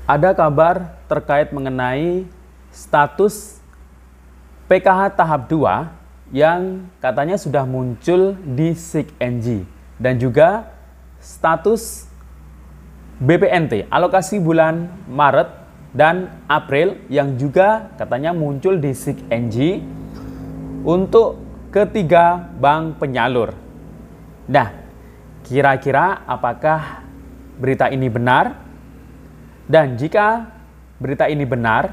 Ada kabar terkait mengenai status PKH tahap 2 yang katanya sudah muncul di SIG-NG dan juga status BPNT alokasi bulan Maret dan April yang juga katanya muncul di SIG-NG untuk ketiga bank penyalur. Nah, kira-kira apakah berita ini benar? Dan jika berita ini benar,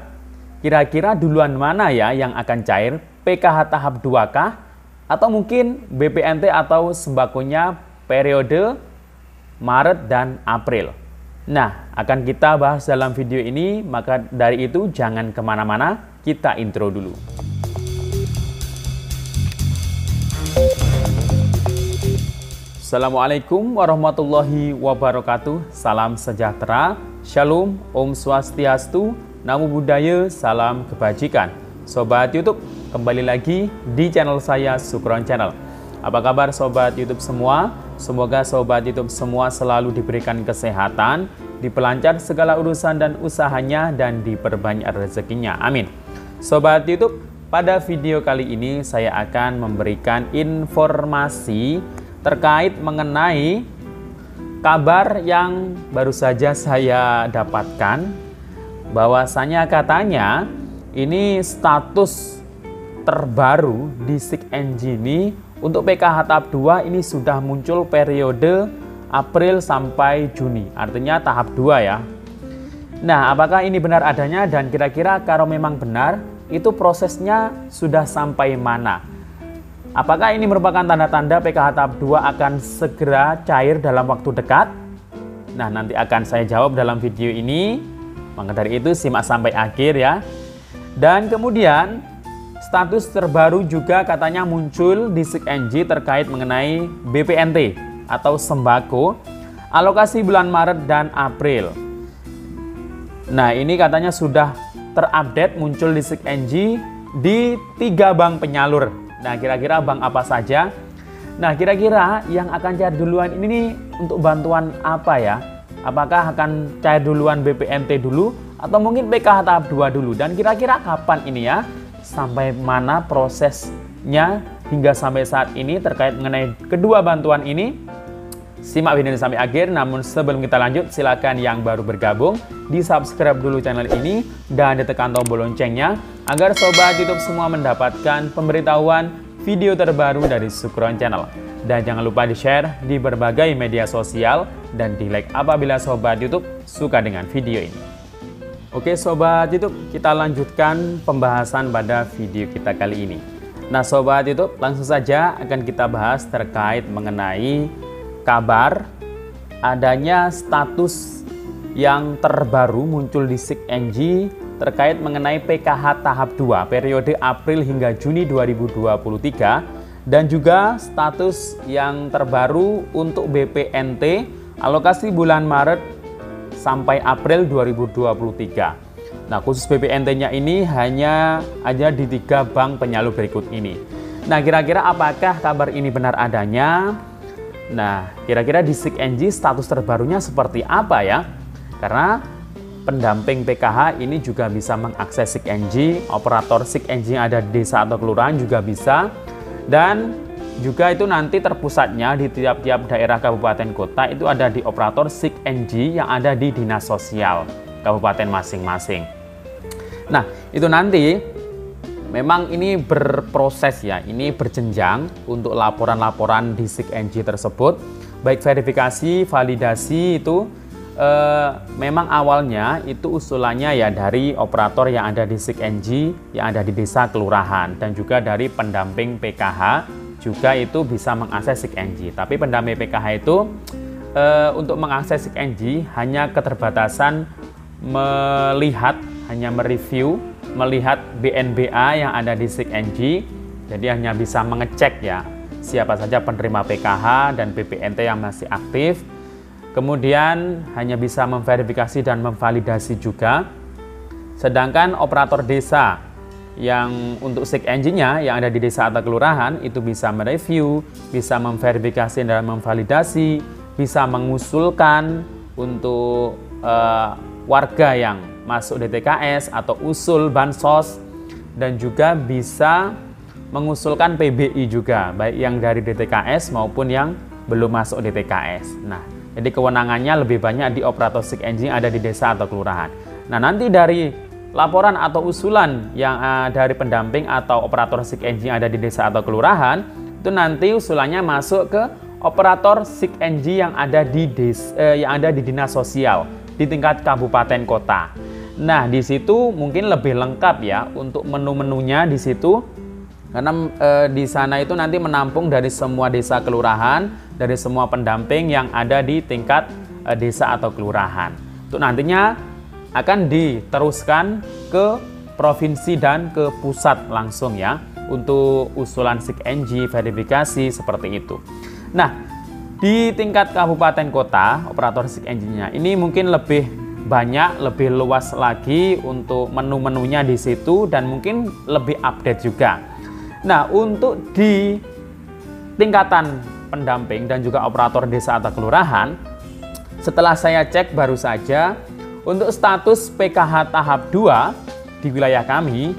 kira-kira duluan mana ya yang akan cair? PKH tahap 2 kah? Atau mungkin BPNT atau sembakonya periode Maret dan April? Nah, akan kita bahas dalam video ini, maka dari itu jangan kemana-mana, kita intro dulu. Assalamualaikum warahmatullahi wabarakatuh. Salam sejahtera, Shalom, Om Swastiastu, Namo Buddhaya, salam kebajikan. Sobat YouTube, kembali lagi di channel saya, Sukron Channel. Apa kabar Sobat YouTube semua? Semoga Sobat YouTube semua selalu diberikan kesehatan, dipelancar segala urusan dan usahanya, dan diperbanyak rezekinya. Amin. Sobat YouTube, pada video kali ini saya akan memberikan informasi terkait mengenai kabar yang baru saja saya dapatkan, bahwasanya katanya ini status terbaru di SIG-NG ini untuk PKH tahap 2 ini sudah muncul periode April sampai Juni, artinya tahap 2 ya. Nah, apakah ini benar adanya dan kira-kira kalau memang benar itu prosesnya sudah sampai mana? Apakah ini merupakan tanda-tanda PKH tahap 2 akan segera cair dalam waktu dekat? Nah, nanti akan saya jawab dalam video ini. Maka dari itu simak sampai akhir ya. Dan kemudian status terbaru juga katanya muncul di SIG-NG terkait mengenai BPNT atau sembako alokasi bulan Maret dan April. Nah, ini katanya sudah terupdate muncul di SIG-NG di 3 bank penyalur. Nah, kira-kira bank apa saja? Nah, kira-kira yang akan cair duluan ini nih untuk bantuan apa ya? Apakah akan cair duluan BPNT dulu atau mungkin PKH tahap 2 dulu? Dan kira-kira kapan ini ya? Sampai mana prosesnya hingga sampai saat ini terkait mengenai kedua bantuan ini? Simak video ini sampai akhir. Namun sebelum kita lanjut, silakan yang baru bergabung di subscribe dulu channel ini dan ditekan tombol loncengnya agar Sobat YouTube semua mendapatkan pemberitahuan video terbaru dari Sukron Channel. Dan jangan lupa di-share di berbagai media sosial dan di-like apabila Sobat YouTube suka dengan video ini. Oke Sobat YouTube, kita lanjutkan pembahasan pada video kita kali ini. Nah Sobat YouTube, langsung saja akan kita bahas terkait mengenai kabar adanya status yang terbaru muncul di SIG-NG terkait mengenai PKH tahap 2 periode April hingga Juni 2023 dan juga status yang terbaru untuk BPNT alokasi bulan Maret sampai April 2023. Nah, khusus BPNT-nya ini hanya ada di 3 bank penyalur berikut ini. Nah, kira-kira apakah kabar ini benar adanya? Nah, kira-kira di SIG-NG status terbarunya seperti apa ya? Karena pendamping PKH ini juga bisa mengakses SIG-NG, operator SIG-NG yang ada di desa atau kelurahan juga bisa, dan juga itu nanti terpusatnya di tiap-tiap daerah kabupaten kota itu ada di operator SIG-NG yang ada di dinas sosial kabupaten masing-masing. Nah, itu nanti memang ini berproses ya, ini berjenjang untuk laporan-laporan di SIG-NG tersebut, baik verifikasi, validasi itu memang awalnya itu usulannya ya dari operator yang ada di SIG-NG yang ada di desa kelurahan dan juga dari pendamping PKH juga itu bisa mengakses SIG-NG. Tapi pendamping PKH itu untuk mengakses SIG-NG hanya keterbatasan melihat, hanya mereview, melihat BNBA yang ada di SIG-NG. Jadi hanya bisa mengecek ya siapa saja penerima PKH dan BPNT yang masih aktif. Kemudian hanya bisa memverifikasi dan memvalidasi juga. Sedangkan operator desa yang untuk SIG-NG-nya yang ada di desa atau kelurahan itu bisa mereview, bisa memverifikasi dan memvalidasi, bisa mengusulkan untuk warga yang masuk DTKS atau usul bansos, dan juga bisa mengusulkan PBI juga, baik yang dari DTKS maupun yang belum masuk DTKS. Nah, jadi kewenangannya lebih banyak di operator search engine ada di desa atau kelurahan. Nah, nanti dari laporan atau usulan yang dari pendamping atau operator search engine ada di desa atau kelurahan, itu nanti usulannya masuk ke operator search engine yang ada di dinas sosial di tingkat kabupaten kota. Nah, di situ mungkin lebih lengkap ya untuk menu-menunya di situ. Karena di sana itu nanti menampung dari semua desa kelurahan, dari semua pendamping yang ada di tingkat desa atau kelurahan. Itu nantinya akan diteruskan ke provinsi dan ke pusat langsung ya, untuk usulan search engine, verifikasi seperti itu. Nah, di tingkat kabupaten kota, operator search engine-nya ini mungkin lebih banyak, lebih luas lagi untuk menu-menunya di situ, dan mungkin lebih update juga. Nah, untuk di tingkatan pendamping dan juga operator desa atau kelurahan, setelah saya cek baru saja, untuk status PKH tahap 2 di wilayah kami,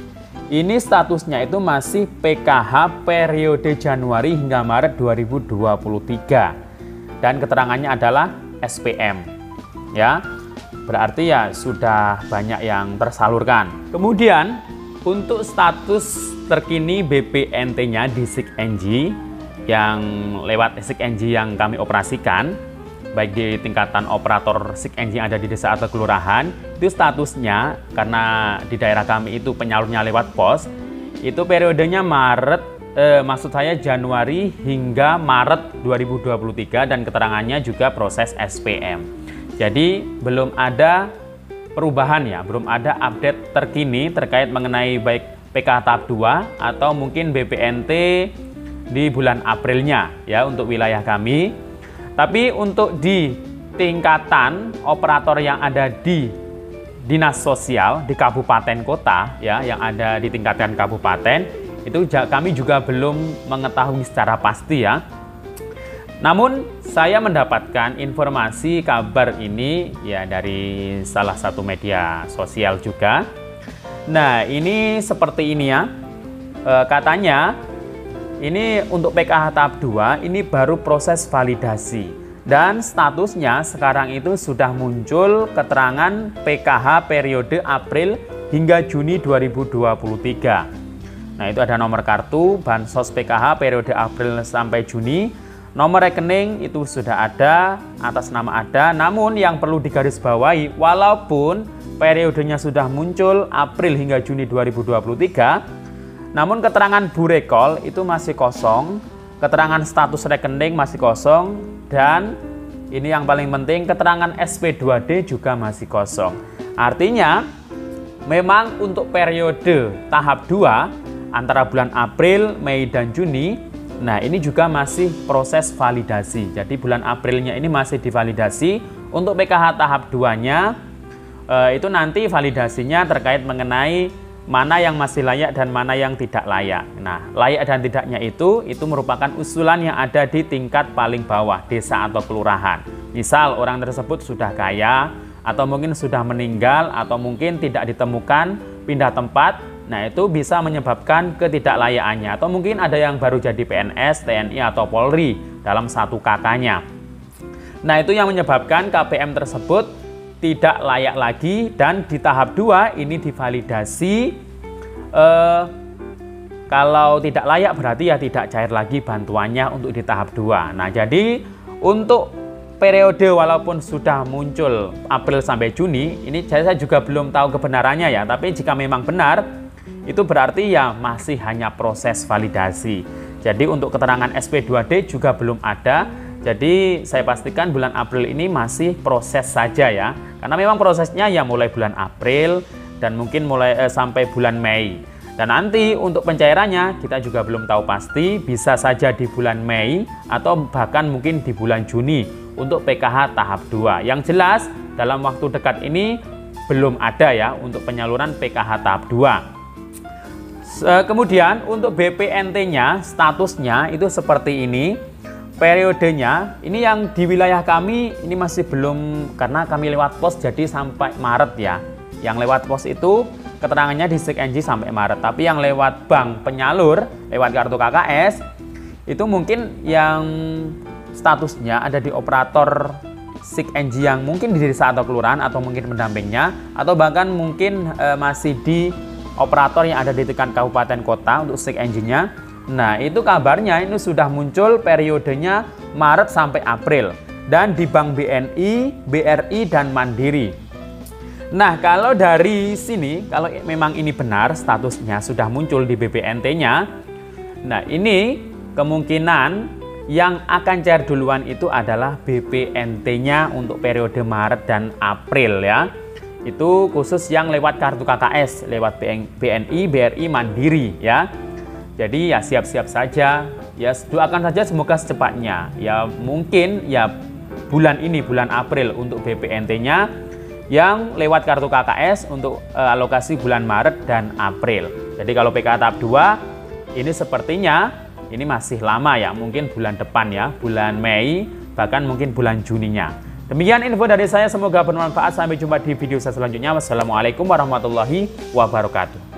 ini statusnya itu masih PKH periode Januari hingga Maret 2023. Dan keterangannya adalah SPM. Ya, berarti ya sudah banyak yang tersalurkan. Kemudian, untuk status terkini BPNT-nya di search engine yang lewat search engine yang kami operasikan, baik di tingkatan operator search engine ada di desa atau kelurahan, itu statusnya karena di daerah kami itu penyalurnya lewat pos, itu periodenya maksud saya Januari hingga Maret 2023, dan keterangannya juga proses SPM. Jadi belum ada perubahan ya, belum ada update terkini terkait mengenai baik PKH tahap 2 atau mungkin BPNT di bulan Aprilnya ya untuk wilayah kami. Tapi untuk di tingkatan operator yang ada di dinas sosial di kabupaten kota ya, yang ada di tingkatan kabupaten, itu kami juga belum mengetahui secara pasti ya. Namun saya mendapatkan informasi kabar ini ya dari salah satu media sosial juga. Nah, ini seperti ini ya. Katanya ini untuk PKH tahap 2 ini baru proses validasi, dan statusnya sekarang itu sudah muncul keterangan PKH periode April hingga Juni 2023. Nah, itu ada nomor kartu bansos PKH periode April sampai Juni. Nomor rekening itu sudah ada, atas nama ada. Namun yang perlu digarisbawahi, walaupun periodenya sudah muncul April hingga Juni 2023, namun keterangan burekol itu masih kosong, keterangan status rekening masih kosong, dan ini yang paling penting, keterangan SP2D juga masih kosong. Artinya memang untuk periode tahap 2 antara bulan April, Mei, dan Juni, nah ini juga masih proses validasi. Jadi bulan Aprilnya ini masih divalidasi. Untuk PKH tahap 2-nya itu nanti validasinya terkait mengenai mana yang masih layak dan mana yang tidak layak. Nah, layak dan tidaknya itu merupakan usulan yang ada di tingkat paling bawah, desa atau kelurahan. Misal orang tersebut sudah kaya, atau mungkin sudah meninggal, atau mungkin tidak ditemukan, pindah tempat. Nah, itu bisa menyebabkan ketidaklayakannya. Atau mungkin ada yang baru jadi PNS, TNI, atau Polri dalam satu kakaknya. Nah, itu yang menyebabkan KPM tersebut tidak layak lagi, dan di tahap 2 ini divalidasi. Kalau tidak layak berarti ya tidak cair lagi bantuannya untuk di tahap 2. Nah, jadi untuk periode walaupun sudah muncul April sampai Juni, ini saya juga belum tahu kebenarannya ya, tapi jika memang benar, itu berarti ya masih hanya proses validasi. Jadi untuk keterangan SP2D juga belum ada. Jadi saya pastikan bulan April ini masih proses saja ya. Karena memang prosesnya ya mulai bulan April dan mungkin mulai sampai bulan Mei. Dan nanti untuk pencairannya kita juga belum tahu pasti, bisa saja di bulan Mei atau bahkan mungkin di bulan Juni untuk PKH tahap 2. Yang jelas dalam waktu dekat ini belum ada ya untuk penyaluran PKH tahap 2. Kemudian untuk BPNT-nya statusnya itu seperti ini. periodenya ini yang di wilayah kami ini masih belum, karena kami lewat pos jadi sampai Maret ya. Yang lewat pos itu keterangannya di SIG-NG sampai Maret, tapi yang lewat bank penyalur lewat kartu KKS itu mungkin yang statusnya ada di operator SIG-NG yang mungkin di desa atau kelurahan atau mungkin pendampingnya, atau bahkan mungkin masih di operator yang ada di tingkat kabupaten kota untuk SIG-NG-nya. Nah, itu kabarnya ini sudah muncul periodenya Maret sampai April dan di Bank BNI, BRI, dan Mandiri. Nah, kalau dari sini, kalau memang ini benar statusnya sudah muncul di BPNT-nya, nah ini kemungkinan yang akan cair duluan itu adalah BPNT-nya untuk periode Maret dan April ya. Itu khusus yang lewat kartu KKS, lewat BNI, BRI, Mandiri ya. Jadi ya siap-siap saja, ya doakan saja semoga secepatnya. Ya mungkin ya bulan ini, bulan April untuk BPNT-nya yang lewat kartu KKS untuk alokasi bulan Maret dan April. Jadi kalau PK tahap 2 ini sepertinya ini masih lama ya, mungkin bulan depan ya, bulan Mei, bahkan mungkin bulan Juninya. Demikian info dari saya, semoga bermanfaat. Sampai jumpa di video saya selanjutnya. Wassalamualaikum warahmatullahi wabarakatuh.